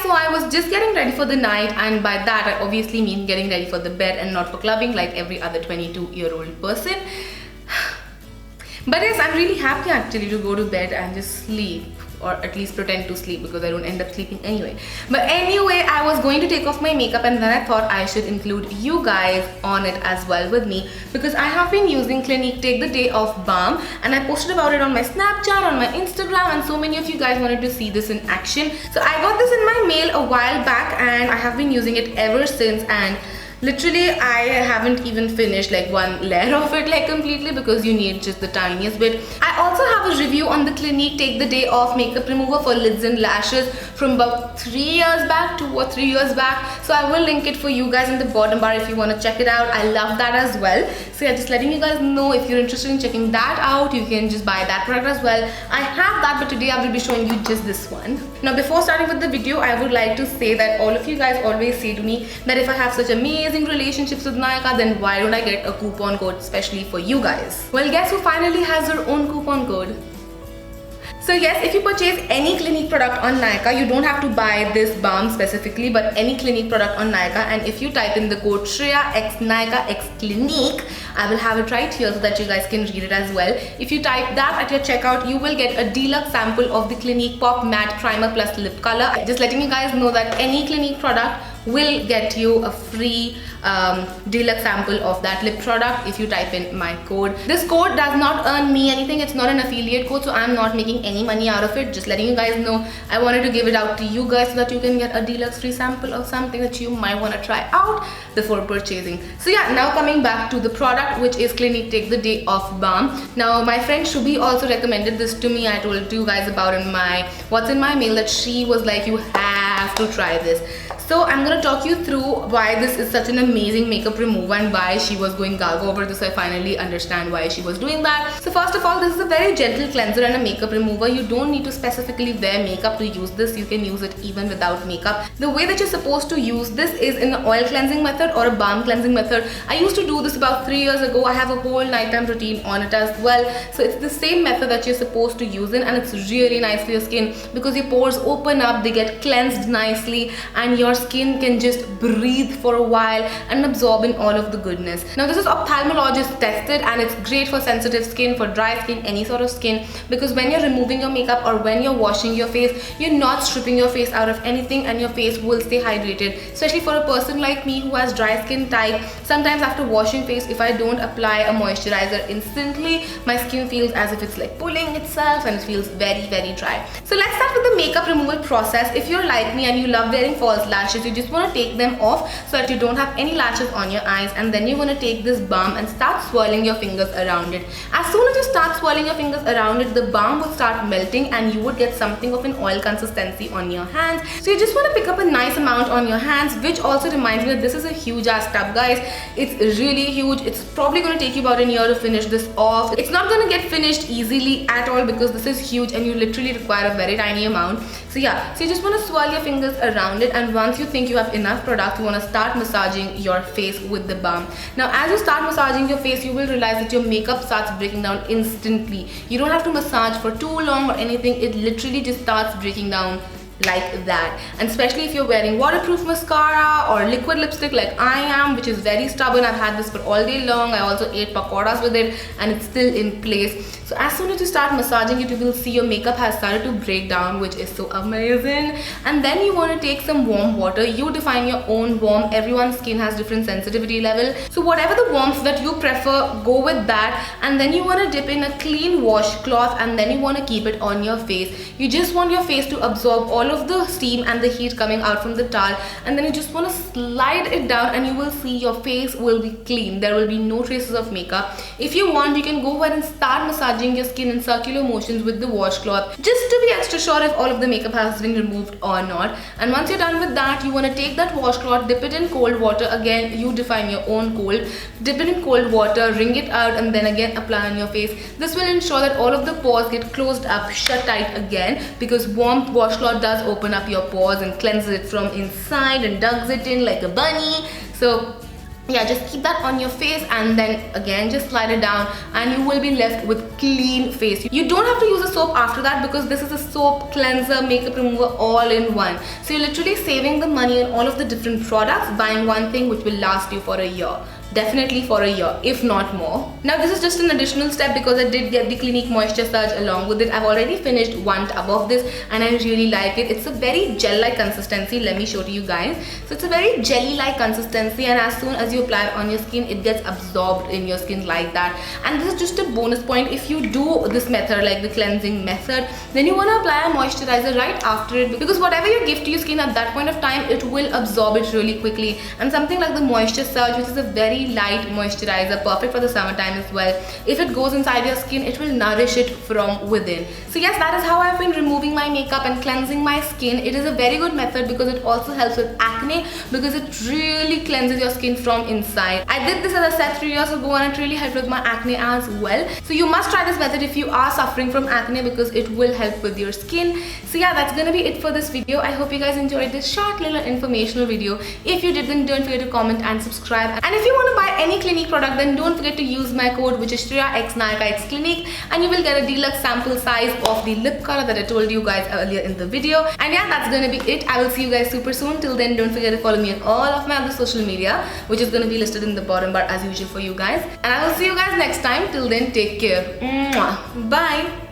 so I was just getting ready for the night, and by that I obviously mean getting ready for the bed and not for clubbing like every other 22-year-old person. But yes, I'm really happy actually to go to bed and just sleep, or at least pretend to sleep, because I don't end up sleeping anyway. But anyway, I was going to take off my makeup, and then I thought I should include you guys on it as well with me, because I have been using Clinique Take the Day Off Balm, and I posted about it on my Snapchat, on my Instagram, and so many of you guys wanted to see this in action. So I got this in my mail a while back, and I have been using it ever since, and literally I haven't even finished like one layer of it like completely, because you need just the tiniest bit. I also have a review on the Clinique Take the Day Off makeup remover for lids and lashes from about 3 years back, 2 or 3 years back. So I will link it for you guys in the bottom bar if you want to check it out. I love that as well. So yeah, just letting you guys know, if you're interested in checking that out, you can just buy that product as well. I have that, but today I will be showing you just this one. Now before starting with the video, I would like to say that all of you guys always say to me that if I have such amazing relationships with Nykaa, then why don't I get a coupon code especially for you guys? Well, guess who finally has their own coupon code? So yes, if you purchase any Clinique product on Nykaa, you don't have to buy this balm specifically, but any Clinique product on Nykaa, and if you type in the code Shreya X Nykaa X Clinique, I will have it right here so that you guys can read it as well. If you type that at your checkout, you will get a deluxe sample of the Clinique Pop Matte Primer Plus Lip Color. Just letting you guys know that any Clinique product will get you a free deluxe sample of that lip product if you type in my code. This code does not earn me anything. It's not an affiliate code, so I'm not making any money out of it. Just letting you guys know, I wanted to give it out to you guys so that you can get a deluxe free sample of something that you might want to try out before purchasing. So yeah, now coming back to the product, which is Clinique Take the Day Off Balm. Now my friend Shubhi also recommended this to me. I told you guys about in my what's in my mail that she was like, you have to try this. So I'm gonna talk you through why this is such an amazing makeup remover and why she was going gaga over this. I finally understand why she was doing that. So first of all, this is a very gentle cleanser and a makeup remover. You don't need to specifically wear makeup to use this. You can use it even without makeup. The way that you're supposed to use this is in an oil cleansing method or a balm cleansing method. I used to do this about 3 years ago. I have a whole nighttime routine on it as well. So it's the same method that you're supposed to use it, and it's really nice for your skin because your pores open up, they get cleansed nicely, and your skin can just breathe for a while and absorb in all of the goodness. Now this is ophthalmologist tested, and it's great for sensitive skin, for dry skin, any sort of skin, because when you're removing your makeup or when you're washing your face, you're not stripping your face out of anything, and your face will stay hydrated. Especially for a person like me who has dry skin type, sometimes after washing face, if I don't apply a moisturizer instantly, my skin feels as if it's like pulling itself and it feels very dry. So let's start with the makeup removal process. If you're like me and you love wearing false lashes, you just want to take them off so that you don't have any lashes on your eyes, and then you want to take this balm and start swirling your fingers around it. As soon as you start swirling your fingers around it, the balm would start melting and you would get something of an oil consistency on your hands. So you just want to pick up a nice amount on your hands, which also reminds me that this is a huge ass tub, guys. It's really huge. It's probably going to take you about a year to finish this off. It's not going to get finished easily at all because this is huge and you literally require a very tiny amount. So yeah, so you just want to swirl your fingers around it, and once you think you have enough product, you want to start massaging your face with the balm. Now as you start massaging your face, you will realize that your makeup starts breaking down instantly. You don't have to massage for too long or anything. It literally just starts breaking down like that. And especially if you're wearing waterproof mascara or liquid lipstick like I am, which is very stubborn. I've had this for all day long. I also ate pakoras with it and it's still in place. So as soon as you start massaging it, you will see your makeup has started to break down, which is so amazing. And then you want to take some warm water. You define your own warmth. Everyone's skin has different sensitivity level, so whatever the warmth that you prefer, go with that. And then you want to dip in a clean washcloth, and then you want to keep it on your face. You just want your face to absorb all of the steam and the heat coming out from the towel, and then you just want to slide it down, and you will see your face will be clean. There will be no traces of makeup. If you want, you can go ahead and start massaging your skin in circular motions with the washcloth, just to be extra sure if all of the makeup has been removed or not. And once you're done with that, you want to take that washcloth, dip it in cold water. Again, you define your own cold. Dip it in cold water, wring it out, and then again apply on your face. This will ensure that all of the pores get closed up, shut tight again, because warm washcloth does open up your pores and cleanses it from inside and dugs it in like a bunny. So yeah, just keep that on your face and then again just slide it down and you will be left with clean face. You don't have to use a soap after that because this is a soap, cleanser, makeup remover all in one. So you're literally saving the money on all of the different products, buying one thing which will last you for a year. Definitely for a year, if not more. Now this is just an additional step because I did get the Clinique Moisture Surge along with it. I've already finished one tub of this and I really like it. It's a very gel-like consistency. Let me show to you guys. So it's a very jelly-like consistency, and as soon as you apply it on your skin, it gets absorbed in your skin like that. And this is just a bonus point. If you do this method, like the cleansing method, then you want to apply a moisturizer right after it, because whatever you give to your skin at that point of time, it will absorb it really quickly. And something like the Moisture Surge, which is a very light moisturizer, perfect for the summertime as well, if it goes inside your skin, it will nourish it from within. So yes, that is how I've been removing my makeup and cleansing my skin. It is a very good method because it also helps with acne, because it really cleanses your skin from inside. I did this, as I said, 3 years ago, and it really helped with my acne as well. So you must try this method if you are suffering from acne, because it will help with your skin. So yeah, that's gonna be it for this video. I hope you guys enjoyed this short little informational video. If you did, then don't forget to comment and subscribe. And if you want to buy any Clinique product, then don't forget to use my code, which is Shreya X Nykaa X Clinique, and you will get a deluxe sample size of the lip color that I told you guys earlier in the video. And yeah, that's gonna be it. I will see you guys super soon. Till then, don't forget to follow me on all of my other social media, which is gonna be listed in the bottom bar as usual for you guys. And I will see you guys next time. Till then, take care. Mwah. Bye.